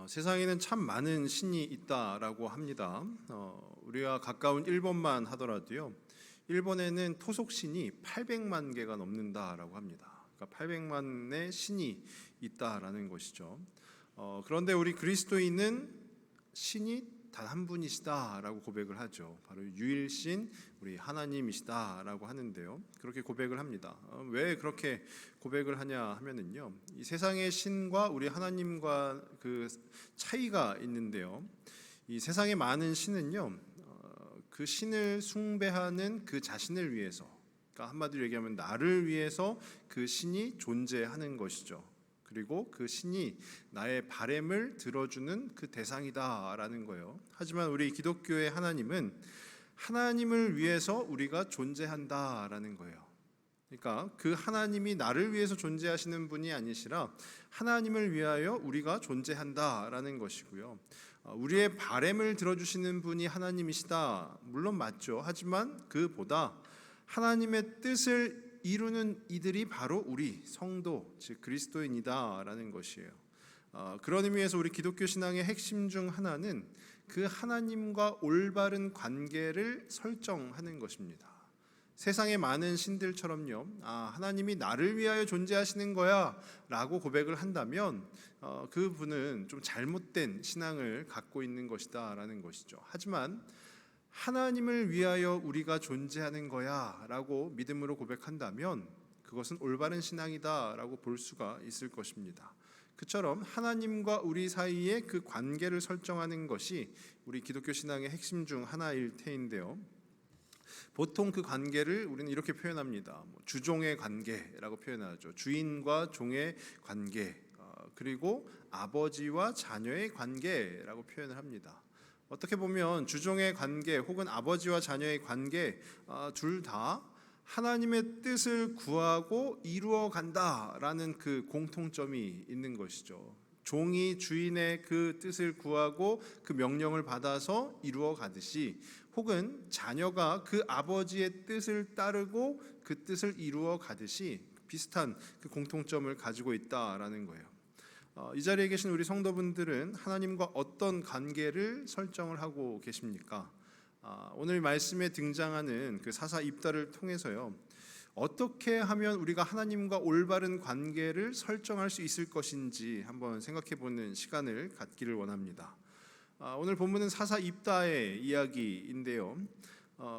세상에는 참 많은 신이 있다라고 합니다. 우리가 가까운 일본만 하더라도요, 일본에는 토속신이 800만 개가 넘는다라고 합니다. 그러니까 800만의 신이 있다라는 것이죠. 그런데 우리 그리스도인은 신이 단 한 분이시다라고 고백을 하죠. 바로 유일신 우리 하나님이시다라고 하는데요. 그렇게 고백을 합니다. 왜 그렇게 고백을 하냐 하면은요, 이 세상의 신과 우리 하나님과 그 차이가 있는데요. 이 세상의 많은 신은요, 그 신을 숭배하는 그 자신을 위해서, 그러니까 한마디로 얘기하면 나를 위해서 그 신이 존재하는 것이죠. 그리고 그 신이 나의 바램을 들어주는 그 대상이다라는 거예요. 하지만 우리 기독교의 하나님은 하나님을 위해서 우리가 존재한다라는 거예요. 그러니까 그 하나님이 나를 위해서 존재하시는 분이 아니시라 하나님을 위하여 우리가 존재한다라는 것이고요. 우리의 바램을 들어주시는 분이 하나님이시다. 물론 맞죠. 하지만 그보다 하나님의 뜻을 이루는 이들이 바로 우리 성도, 즉 그리스도인이다라는 것이에요. 그런 의미에서 우리 기독교 신앙의 핵심 중 하나는 그 하나님과 올바른 관계를 설정하는 것입니다. 세상의 많은 신들처럼요, 하나님이 나를 위하여 존재하시는 거야 라고 고백을 한다면 그분은 좀 잘못된 신앙을 갖고 있는 것이다 라는 것이죠. 하지만 하나님을 위하여 우리가 존재하는 거야 라고 믿음으로 고백한다면 그것은 올바른 신앙이다 라고 볼 수가 있을 것입니다. 그처럼 하나님과 우리 사이의 그 관계를 설정하는 것이 우리 기독교 신앙의 핵심 중 하나일 테인데요, 보통 그 관계를 우리는 이렇게 표현합니다. 주종의 관계라고 표현하죠. 주인과 종의 관계, 그리고 아버지와 자녀의 관계라고 표현을 합니다. 어떻게 보면 주종의 관계 혹은 아버지와 자녀의 관계 둘 다 하나님의 뜻을 구하고 이루어 간다라는 그 공통점이 있는 것이죠. 종이 주인의 그 뜻을 구하고 그 명령을 받아서 이루어 가듯이, 혹은 자녀가 그 아버지의 뜻을 따르고 그 뜻을 이루어 가듯이 비슷한 그 공통점을 가지고 있다라는 거예요. 이 자리에 계신 우리 성도분들은 하나님과 어떤 관계를 설정을 하고 계십니까? 오늘 말씀에 등장하는 그 사사 입다를 통해서요, 어떻게 하면 우리가 하나님과 올바른 관계를 설정할 수 있을 것인지 한번 생각해보는 시간을 갖기를 원합니다. 오늘 본문은 사사 입다의 이야기인데요,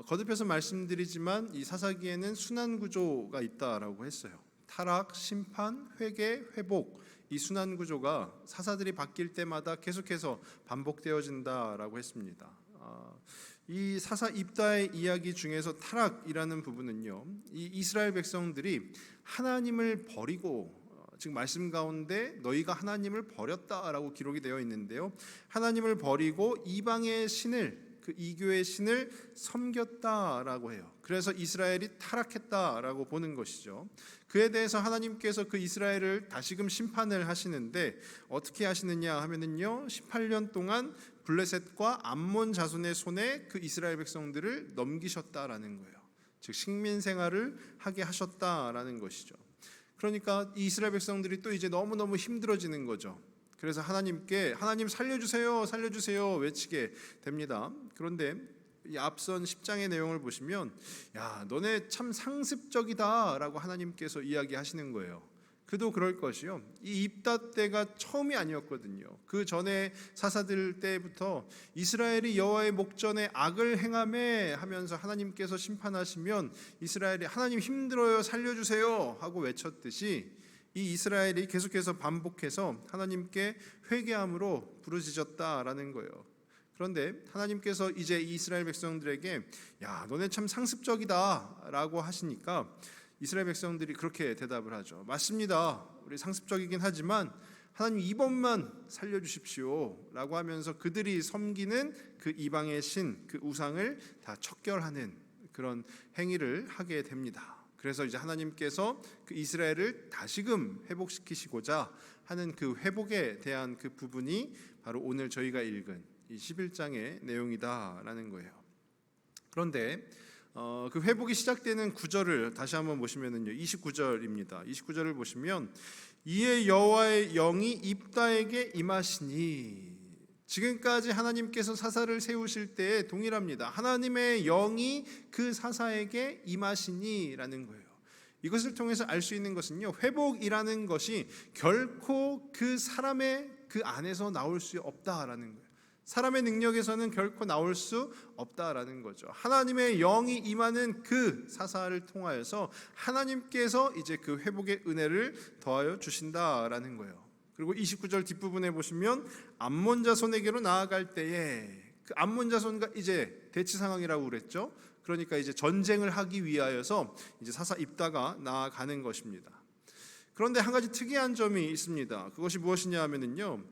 거듭해서 말씀드리지만 이 사사기에는 순환 구조가 있다라고 했어요. 타락, 심판, 회개, 회복, 이 순환 구조가 사사들이 바뀔 때마다 계속해서 반복되어진다라고 했습니다. 이 사사 입다의 이야기 중에서 타락이라는 부분은요, 이 이스라엘 백성들이 하나님을 버리고, 즉 말씀 가운데 너희가 하나님을 버렸다라고 기록이 되어 있는데요, 하나님을 버리고 이방의 신을, 그 이교의 신을 섬겼다라고 해요. 그래서 이스라엘이 타락했다라고 보는 것이죠. 그에 대해서 하나님께서 그 이스라엘을 다시금 심판을 하시는데 어떻게 하시느냐 하면은요, 18년 동안 블레셋과 암몬 자손의 손에 그 이스라엘 백성들을 넘기셨다라는 거예요. 즉 식민 생활을 하게 하셨다라는 것이죠. 그러니까 이 이스라엘 백성들이 또 이제 너무너무 힘들어지는 거죠. 그래서 하나님께 하나님 살려주세요, 살려주세요 외치게 됩니다. 그런데 이 앞선 10장의 내용을 보시면, 야, 너네 참 상습적이다라고 하나님께서 이야기하시는 거예요. 그도 그럴 것이요, 이 입다 때가 처음이 아니었거든요. 그 전에 사사들 때부터 이스라엘이 여호와의 목전에 악을 행하매 하면서 하나님께서 심판하시면 이스라엘이 하나님 힘들어요, 살려주세요 하고 외쳤듯이 이 이스라엘이 계속해서 반복해서 하나님께 회개함으로 부르짖었다라는 거예요. 그런데 하나님께서 이제 이스라엘 백성들에게 야, 너네 참 상습적이다 라고 하시니까 이스라엘 백성들이 그렇게 대답을 하죠. 맞습니다, 우리 상습적이긴 하지만 하나님 이번만 살려주십시오 라고 하면서 그들이 섬기는 그 이방의 신, 그 우상을 다 척결하는 그런 행위를 하게 됩니다. 그래서 이제 하나님께서 그 이스라엘을 다시금 회복시키시고자 하는 그 회복에 대한 그 부분이 바로 오늘 저희가 읽은 이 11장의 내용이다라는 거예요. 그런데 그 회복이 시작되는 구절을 다시 한번 보시면은요, 29절입니다. 29절을 보시면 이에 여호와의 영이 입다에게 임하시니. 지금까지 하나님께서 사사를 세우실 때에 동일합니다. 하나님의 영이 그 사사에게 임하시니라는 거예요. 이것을 통해서 알 수 있는 것은요, 회복이라는 것이 결코 그 사람의 그 안에서 나올 수 없다라는 거예요. 사람의 능력에서는 결코 나올 수 없다라는 거죠. 하나님의 영이 임하는 그 사사를 통하여서 하나님께서 이제 그 회복의 은혜를 더하여 주신다라는 거예요. 그리고 29절 뒷부분에 보시면 암몬 자손에게로 나아갈 때에, 그 암몬 자손과 이제 대치 상황이라고 그랬죠. 그러니까 이제 전쟁을 하기 위하여서 이제 사사 입다가 나아가는 것입니다. 그런데 한 가지 특이한 점이 있습니다. 그것이 무엇이냐 하면은요,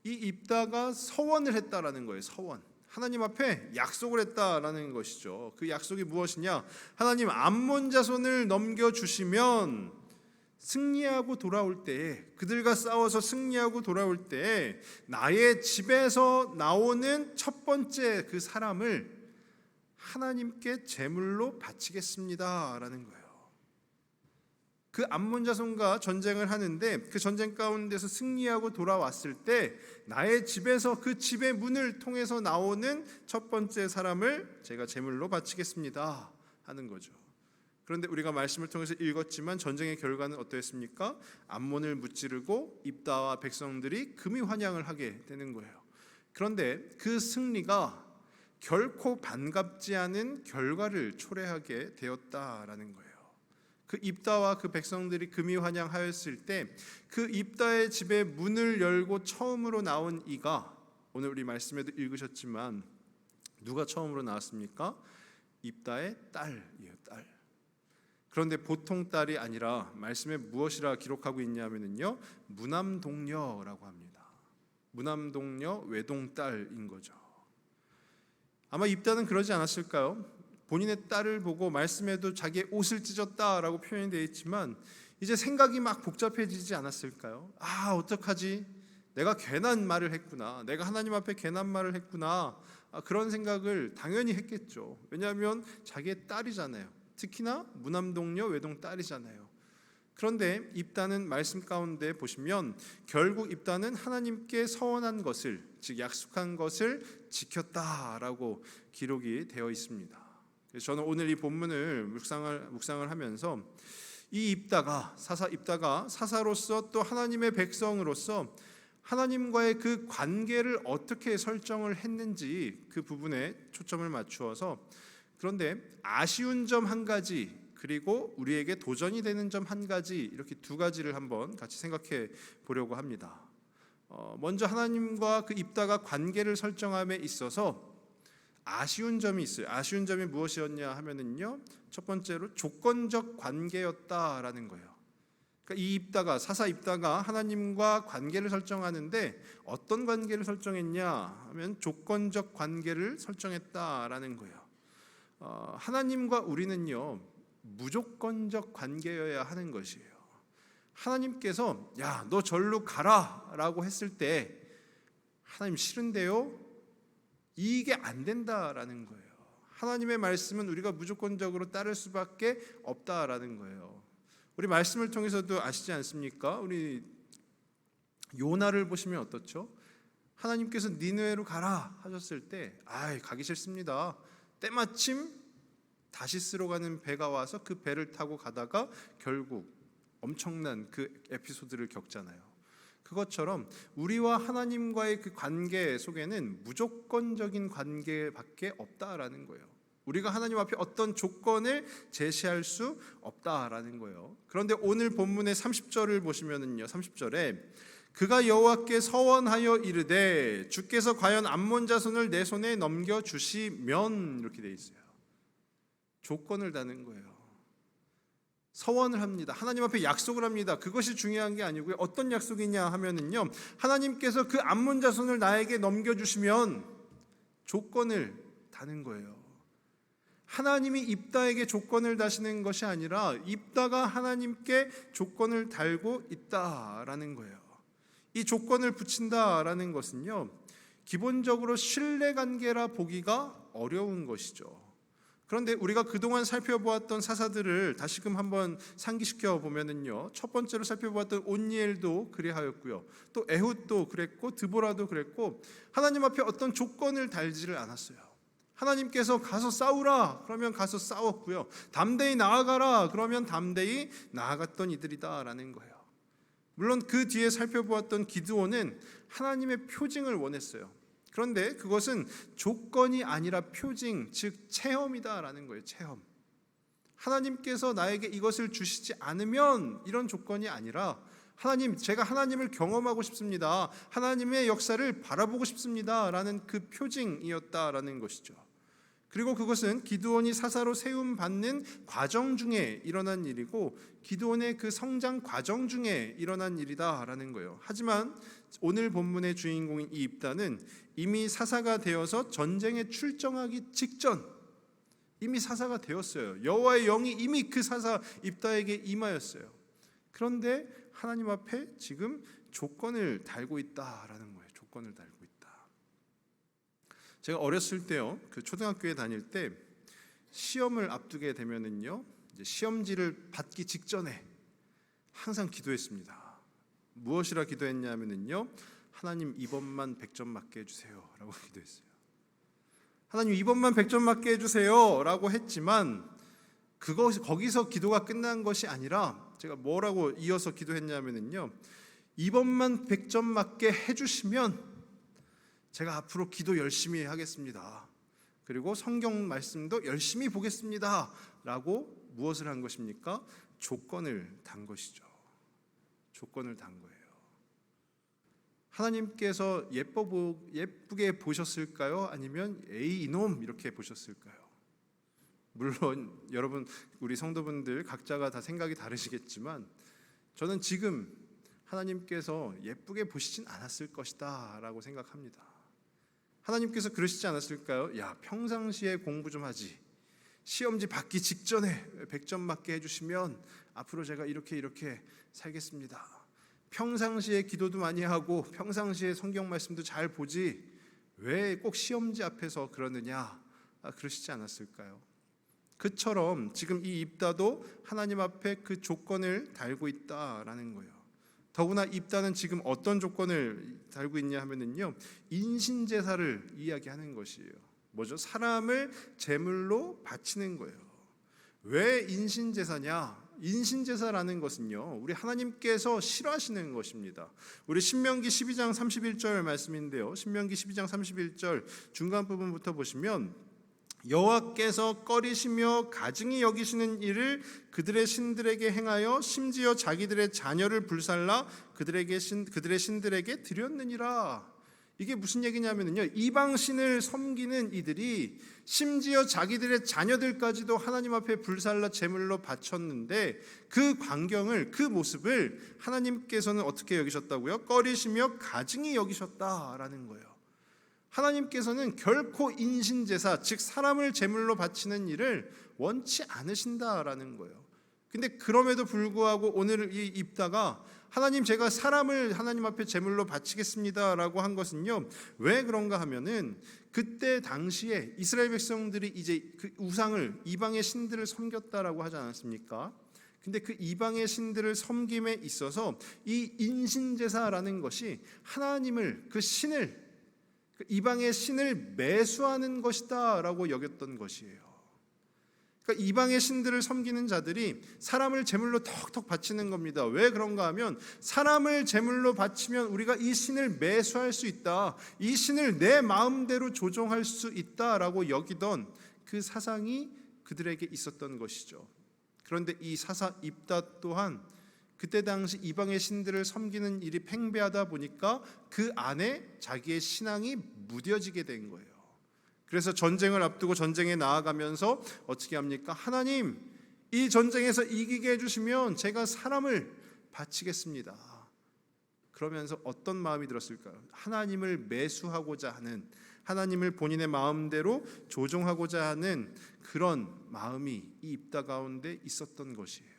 이 입다가 서원을 했다라는 거예요. 서원. 하나님 앞에 약속을 했다라는 것이죠. 그 약속이 무엇이냐? 하나님 암몬 자손을 넘겨주시면 승리하고 돌아올 때에, 그들과 싸워서 승리하고 돌아올 때에 나의 집에서 나오는 첫 번째 그 사람을 하나님께 제물로 바치겠습니다라는 거예요. 그 암몬 자손과 전쟁을 하는데 그 전쟁 가운데서 승리하고 돌아왔을 때 나의 집에서 그 집의 문을 통해서 나오는 첫 번째 사람을 제가 제물로 바치겠습니다 하는 거죠. 그런데 우리가 말씀을 통해서 읽었지만 전쟁의 결과는 어떠했습니까? 암몬을 무찌르고 입다와 백성들이 금이 환영을 하게 되는 거예요. 그런데 그 승리가 결코 반갑지 않은 결과를 초래하게 되었다라는 거예요. 그 입다와 그 백성들이 금이 환영하였을 때 그 입다의 집에 문을 열고 처음으로 나온 이가, 오늘 우리 말씀에도 읽으셨지만 누가 처음으로 나왔습니까? 입다의 딸이에요. 딸. 그런데 보통 딸이 아니라 말씀에 무엇이라 기록하고 있냐면요, 무남동녀라고 합니다. 무남동녀 외동딸인 거죠. 아마 입다는 그러지 않았을까요? 본인의 딸을 보고 말씀에도 자기의 옷을 찢었다라고 표현이 되어 있지만 이제 생각이 막 복잡해지지 않았을까요? 아, 어떡하지? 내가 괜한 말을 했구나. 내가 하나님 앞에 괜한 말을 했구나. 그런 생각을 당연히 했겠죠. 왜냐하면 자기의 딸이잖아요. 특히나 무남동녀 외동딸이잖아요. 그런데 입다는 말씀 가운데 보시면 결국 입다는 하나님께 서원한 것을, 즉 약속한 것을 지켰다라고 기록이 되어 있습니다. 그래서 저는 오늘 이 본문을 묵상을 하면서 이 입다가, 사사 입다가 사사로서 또 하나님의 백성으로서 하나님과의 그 관계를 어떻게 설정을 했는지 그 부분에 초점을 맞추어서, 그런데 아쉬운 점 한 가지, 그리고 우리에게 도전이 되는 점 한 가지, 이렇게 두 가지를 한번 같이 생각해 보려고 합니다. 먼저 하나님과 그 입다가 관계를 설정함에 있어서 아쉬운 점이 있어요. 아쉬운 점이 무엇이었냐 하면은요, 첫 번째로 조건적 관계였다라는 거예요. 그러니까 이 입다가, 사사 입다가 하나님과 관계를 설정하는데 어떤 관계를 설정했냐 하면 조건적 관계를 설정했다라는 거예요. 하나님과 우리는요, 무조건적 관계여야 하는 것이에요. 하나님께서 야, 너 절로 가라라고 했을 때 하나님 싫은데요? 이게 안 된다라는 거예요. 하나님의 말씀은 우리가 무조건적으로 따를 수밖에 없다라는 거예요. 우리 말씀을 통해서도 아시지 않습니까? 우리 요나를 보시면 어떻죠? 하나님께서 니느웨로 가라 하셨을 때 가기 싫습니다. 때마침 다시스로 가는 배가 와서 그 배를 타고 가다가 결국 엄청난 그 에피소드를 겪잖아요. 그것처럼 우리와 하나님과의 그 관계 속에는 무조건적인 관계밖에 없다라는 거예요. 우리가 하나님 앞에 어떤 조건을 제시할 수 없다라는 거예요. 그런데 오늘 본문의 30절을 보시면은요, 30절에 그가 여호와께 서원하여 이르되 주께서 과연 암몬 자손을 내 손에 넘겨 주시면, 이렇게 돼 있어요. 조건을 다는 거예요. 서원을 합니다. 하나님 앞에 약속을 합니다. 그것이 중요한 게 아니고요. 어떤 약속이냐 하면은요, 하나님께서 그 암몬 자손을 나에게 넘겨주시면 조건을 다는 거예요. 하나님이 입다에게 조건을 다시는 것이 아니라 입다가 하나님께 조건을 달고 있다라는 거예요. 이 조건을 붙인다라는 것은요, 기본적으로 신뢰관계라 보기가 어려운 것이죠. 그런데 우리가 그동안 살펴보았던 사사들을 다시금 한번 상기시켜 보면은요, 첫 번째로 살펴보았던 온니엘도 그리하였고요, 또 에훗도 그랬고 드보라도 그랬고, 하나님 앞에 어떤 조건을 달지를 않았어요. 하나님께서 가서 싸우라 그러면 가서 싸웠고요, 담대히 나아가라 그러면 담대히 나아갔던 이들이다라는 거예요. 물론 그 뒤에 살펴보았던 기드온은 하나님의 표징을 원했어요. 그런데 그것은 조건이 아니라 표징, 즉 체험이다라는 거예요. 체험. 하나님께서 나에게 이것을 주시지 않으면, 이런 조건이 아니라 하나님, 제가 하나님을 경험하고 싶습니다, 하나님의 역사를 바라보고 싶습니다 라는 그 표징이었다라는 것이죠. 그리고 그것은 기드온이 사사로 세움 받는 과정 중에 일어난 일이고, 기드온의 그 성장 과정 중에 일어난 일이다라는 거예요. 하지만 오늘 본문의 주인공인 이 입다는 이미 사사가 되어서 전쟁에 출정하기 직전, 이미 사사가 되었어요. 여호와의 영이 이미 그 사사 입다에게 임하였어요. 그런데 하나님 앞에 지금 조건을 달고 있다라는 거예요. 조건을 달고 있다. 제가 어렸을 때요, 그 초등학교에 다닐 때 시험을 앞두게 되면은요, 이제 시험지를 받기 직전에 항상 기도했습니다. 무엇이라 기도했냐면은요, 하나님 이번만 100점 맞게 해주세요 라고 기도했어요. 하나님 이번만 100점 맞게 해주세요 라고 했지만, 거기서 기도가 끝난 것이 아니라 제가 뭐라고 이어서 기도했냐면은요, 이번만 100점 맞게 해주시면 제가 앞으로 기도 열심히 하겠습니다, 그리고 성경 말씀도 열심히 보겠습니다 라고 무엇을 한 것입니까? 조건을 단 것이죠. 조건을 단 거예요. 하나님께서 예쁘게 보셨을까요? 아니면 에이 이놈 이렇게 보셨을까요? 물론 여러분, 우리 성도분들 각자가 다 생각이 다르시겠지만, 저는 지금 하나님께서 예쁘게 보시진 않았을 것이다 라고 생각합니다. 하나님께서 그러시지 않았을까요? 야, 평상시에 공부 좀 하지, 시험지 받기 직전에 100점 맞게 해주시면 앞으로 제가 이렇게 살겠습니다. 평상시에 기도도 많이 하고 평상시에 성경 말씀도 잘 보지 왜 꼭 시험지 앞에서 그러느냐, 그러시지 않았을까요? 그처럼 지금 이 입다도 하나님 앞에 그 조건을 달고 있다라는 거예요. 더구나 입다는 지금 어떤 조건을 달고 있냐 하면은요, 인신제사를 이야기하는 것이에요. 뭐죠? 사람을 제물로 바치는 거예요. 왜 인신제사냐? 인신제사라는 것은요, 우리 하나님께서 싫어하시는 것입니다. 우리 신명기 12장 31절 말씀인데요, 신명기 12장 31절 중간 부분부터 보시면, 여호와께서 꺼리시며 가증히 여기시는 일을 그들의 신들에게 행하여 심지어 자기들의 자녀를 불살라 그들의 신들에게 드렸느니라. 이게 무슨 얘기냐면요, 이방 신을 섬기는 이들이 심지어 자기들의 자녀들까지도 하나님 앞에 불살라 제물로 바쳤는데, 그 광경을, 그 모습을 하나님께서는 어떻게 여기셨다고요? 꺼리시며 가증히 여기셨다라는 거예요. 하나님께서는 결코 인신제사, 즉 사람을 제물로 바치는 일을 원치 않으신다라는 거예요. 근데 그럼에도 불구하고 오늘 이 입다가 하나님, 제가 사람을 하나님 앞에 제물로 바치겠습니다라고 한 것은요, 왜 그런가 하면은 그때 당시에 이스라엘 백성들이 이제 그 우상을, 이방의 신들을 섬겼다라고 하지 않았습니까? 근데 그 이방의 신들을 섬김에 있어서 이 인신제사라는 것이 하나님을, 그 신을, 그 이방의 신을 매수하는 것이다라고 여겼던 것이에요. 그러니까 이방의 신들을 섬기는 자들이 사람을 제물로 턱턱 바치는 겁니다. 왜 그런가 하면, 사람을 제물로 바치면 우리가 이 신을 매수할 수 있다, 이 신을 내 마음대로 조종할 수 있다라고 여기던 그 사상이 그들에게 있었던 것이죠. 그런데 이 사사 입다 또한 그때 당시 이방의 신들을 섬기는 일이 팽배하다 보니까 그 안에 자기의 신앙이 무뎌지게 된 거예요. 그래서 전쟁을 앞두고 전쟁에 나아가면서 어떻게 합니까? 하나님, 이 전쟁에서 이기게 해주시면 제가 사람을 바치겠습니다. 그러면서 어떤 마음이 들었을까요? 하나님을 매수하고자 하는, 하나님을 본인의 마음대로 조종하고자 하는 그런 마음이 이 입다 가운데 있었던 것이에요.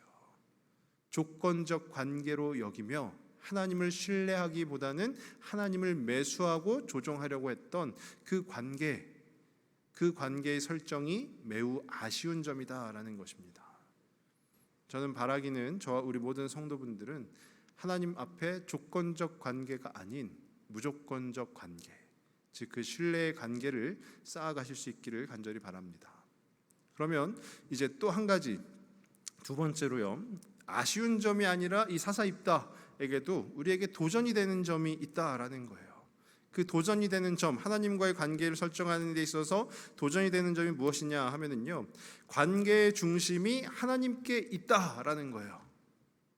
조건적 관계로 여기며 하나님을 신뢰하기보다는 하나님을 매수하고 조종하려고 했던 그 관계, 그 관계의 설정이 매우 아쉬운 점이다라는 것입니다. 저는 바라기는 저와 우리 모든 성도분들은 하나님 앞에 조건적 관계가 아닌 무조건적 관계, 즉 그 신뢰의 관계를 쌓아가실 수 있기를 간절히 바랍니다. 그러면 이제 또 한 가지, 두 번째로요, 아쉬운 점이 아니라 이 사사입다에게도 우리에게 도전이 되는 점이 있다라는 거예요. 그 도전이 되는 점, 하나님과의 관계를 설정하는 데 있어서 도전이 되는 점이 무엇이냐 하면은요, 관계의 중심이 하나님께 있다라는 거예요.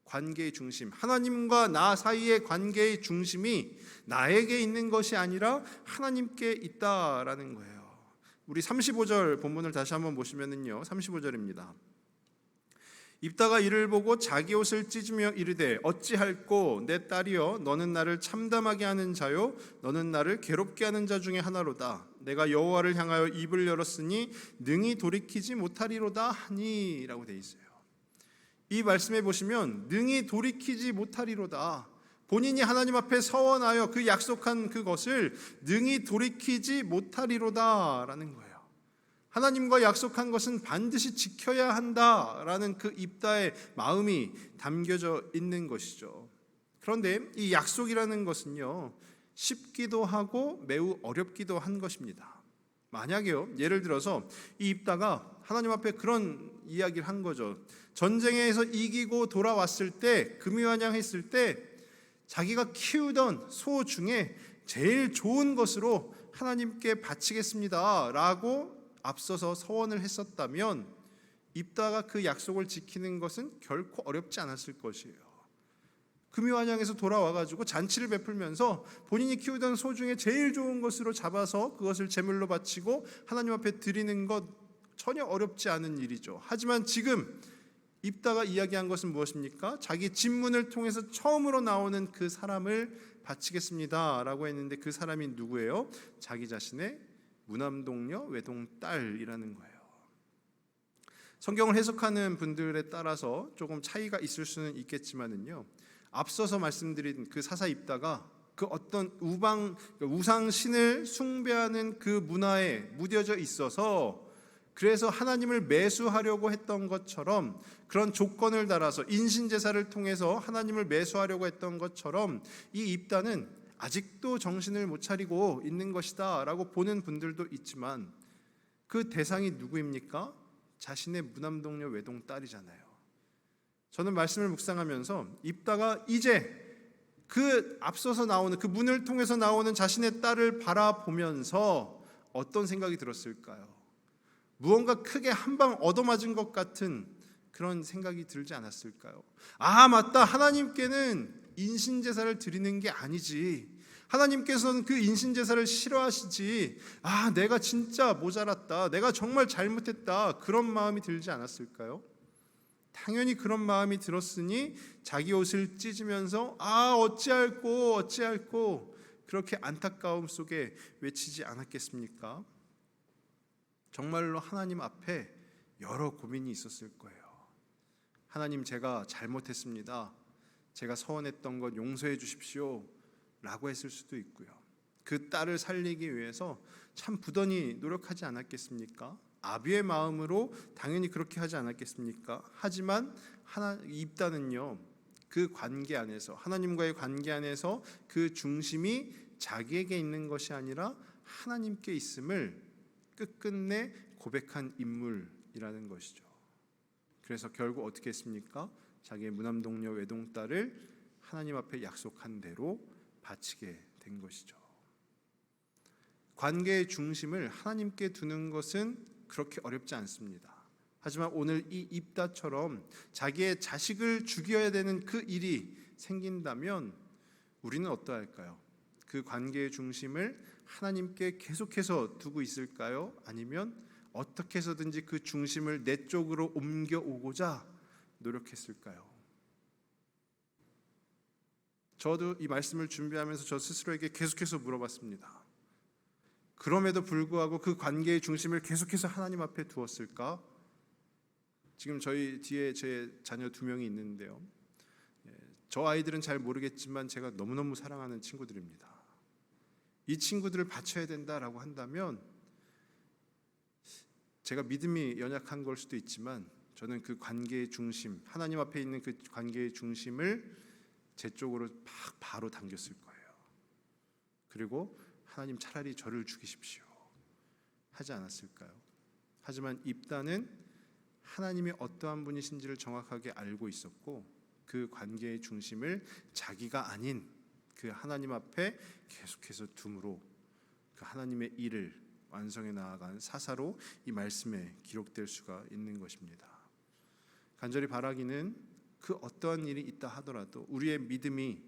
관계의 중심, 하나님과 나 사이의 관계의 중심이 나에게 있는 것이 아니라 하나님께 있다라는 거예요. 우리 35절 본문을 다시 한번 보시면은요, 35절입니다. 입다가 이를 보고 자기 옷을 찢으며 이르되 어찌할꼬 내 딸이여 너는 나를 참담하게 하는 자요 너는 나를 괴롭게 하는 자 중에 하나로다. 내가 여호와를 향하여 입을 열었으니 능히 돌이키지 못하리로다 하니라고 돼 있어요. 이 말씀에 보시면 능히 돌이키지 못하리로다. 본인이 하나님 앞에 서원하여 그 약속한 그것을 능히 돌이키지 못하리로다라는 거예요. 하나님과 약속한 것은 반드시 지켜야 한다라는 그 입다의 마음이 담겨져 있는 것이죠. 그런데 이 약속이라는 것은요, 쉽기도 하고 매우 어렵기도 한 것입니다. 만약에요, 예를 들어서 이 입다가 하나님 앞에 그런 이야기를 한 거죠. 전쟁에서 이기고 돌아왔을 때, 금이환영했을 때 자기가 키우던 소 중에 제일 좋은 것으로 하나님께 바치겠습니다 라고 앞서서 서원을 했었다면 입다가 그 약속을 지키는 것은 결코 어렵지 않았을 것이에요. 금이환영에서 돌아와가지고 잔치를 베풀면서 본인이 키우던 소 중에 제일 좋은 것으로 잡아서 그것을 제물로 바치고 하나님 앞에 드리는 것 전혀 어렵지 않은 일이죠. 하지만 지금 입다가 이야기한 것은 무엇입니까? 자기 집문을 통해서 처음으로 나오는 그 사람을 바치겠습니다 라고 했는데 그 사람이 누구예요? 자기 자신의 무남동녀 외동딸이라는 거예요. 성경을 해석하는 분들에 따라서 조금 차이가 있을 수는 있겠지만은요, 앞서서 말씀드린 그 사사 입다가 그 어떤 우상 신을 숭배하는 그 문화에 무뎌져 있어서 그래서 하나님을 매수하려고 했던 것처럼, 그런 조건을 달아서 인신제사를 통해서 하나님을 매수하려고 했던 것처럼 이 입다는 아직도 정신을 못 차리고 있는 것이다 라고 보는 분들도 있지만 그 대상이 누구입니까? 자신의 무남동녀 외동딸이잖아요. 저는 말씀을 묵상하면서 입다가 이제 그 앞서서 나오는 그 문을 통해서 나오는 자신의 딸을 바라보면서 어떤 생각이 들었을까요? 무언가 크게 한 방 얻어맞은 것 같은 그런 생각이 들지 않았을까요? 아, 맞다. 하나님께는 인신제사를 드리는 게 아니지. 하나님께서는 그 인신제사를 싫어하시지. 아, 내가 진짜 모자랐다. 내가 정말 잘못했다. 그런 마음이 들지 않았을까요? 당연히 그런 마음이 들었으니 자기 옷을 찢으면서 아, 어찌할꼬 그렇게 안타까움 속에 외치지 않았겠습니까? 정말로 하나님 앞에 여러 고민이 있었을 거예요. 하나님, 제가 잘못했습니다. 제가 서원했던 것 용서해 주십시오 라고 했을 수도 있고요. 그 딸을 살리기 위해서 참 부단히 노력하지 않았겠습니까? 아비의 마음으로 당연히 그렇게 하지 않았겠습니까? 하지만 입다는요, 그 관계 안에서, 하나님과의 관계 안에서 그 중심이 자기에게 있는 것이 아니라 하나님께 있음을 끝끝내 고백한 인물이라는 것이죠. 그래서 결국 어떻게 했습니까? 자기의 무남동녀 외동딸을 하나님 앞에 약속한 대로 바치게 된 것이죠. 관계의 중심을 하나님께 두는 것은 그렇게 어렵지 않습니다. 하지만 오늘 이 입다처럼 자기의 자식을 죽여야 되는 그 일이 생긴다면 우리는 어떠할까요? 그 관계의 중심을 하나님께 계속해서 두고 있을까요? 아니면 어떻게 해서든지 그 중심을 내 쪽으로 옮겨오고자 노력했을까요? 저도 이 말씀을 준비하면서 저 스스로에게 계속해서 물어봤습니다. 그럼에도 불구하고 그 관계의 중심을 계속해서 하나님 앞에 두었을까? 지금 저희 뒤에 제 자녀 2명이 있는데요, 저 아이들은 잘 모르겠지만 제가 너무너무 사랑하는 친구들입니다. 이 친구들을 바쳐야 된다라고 한다면 제가 믿음이 연약한 걸 수도 있지만 저는 그 관계의 중심, 하나님 앞에 있는 그 관계의 중심을 제 쪽으로 막 바로 당겼을 거예요. 그리고 하나님 차라리 저를 죽이십시오 하지 않았을까요? 하지만 입다는 하나님이 어떠한 분이신지를 정확하게 알고 있었고 그 관계의 중심을 자기가 아닌 그 하나님 앞에 계속해서 둠으로 그 하나님의 일을 완성해 나아간 사사로 이 말씀에 기록될 수가 있는 것입니다. 간절히 바라기는 그 어떠한 일이 있다 하더라도 우리의 믿음이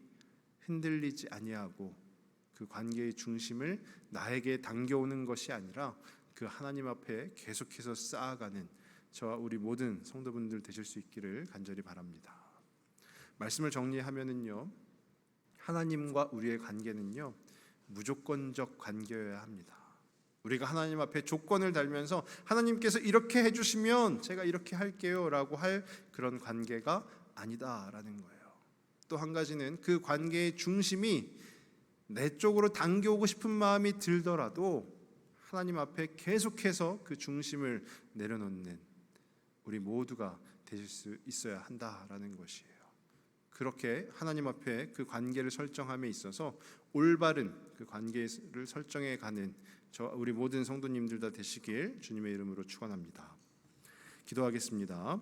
흔들리지 아니하고 그 관계의 중심을 나에게 당겨오는 것이 아니라 그 하나님 앞에 계속해서 쌓아가는 저와 우리 모든 성도분들 되실 수 있기를 간절히 바랍니다. 말씀을 정리하면은요, 하나님과 우리의 관계는요 무조건적 관계여야 합니다. 우리가 하나님 앞에 조건을 달면서 하나님께서 이렇게 해주시면 제가 이렇게 할게요 라고 할 그런 관계가 아니다라는 거예요. 또 한 가지는 그 관계의 중심이 내 쪽으로 당겨오고 싶은 마음이 들더라도 하나님 앞에 계속해서 그 중심을 내려놓는 우리 모두가 되실 수 있어야 한다라는 것이에요. 그렇게 하나님 앞에 그 관계를 설정함에 있어서 올바른 그 관계를 설정해 가는 저 우리 모든 성도님들 다 되시길 주님의 이름으로 축원합니다. 기도하겠습니다.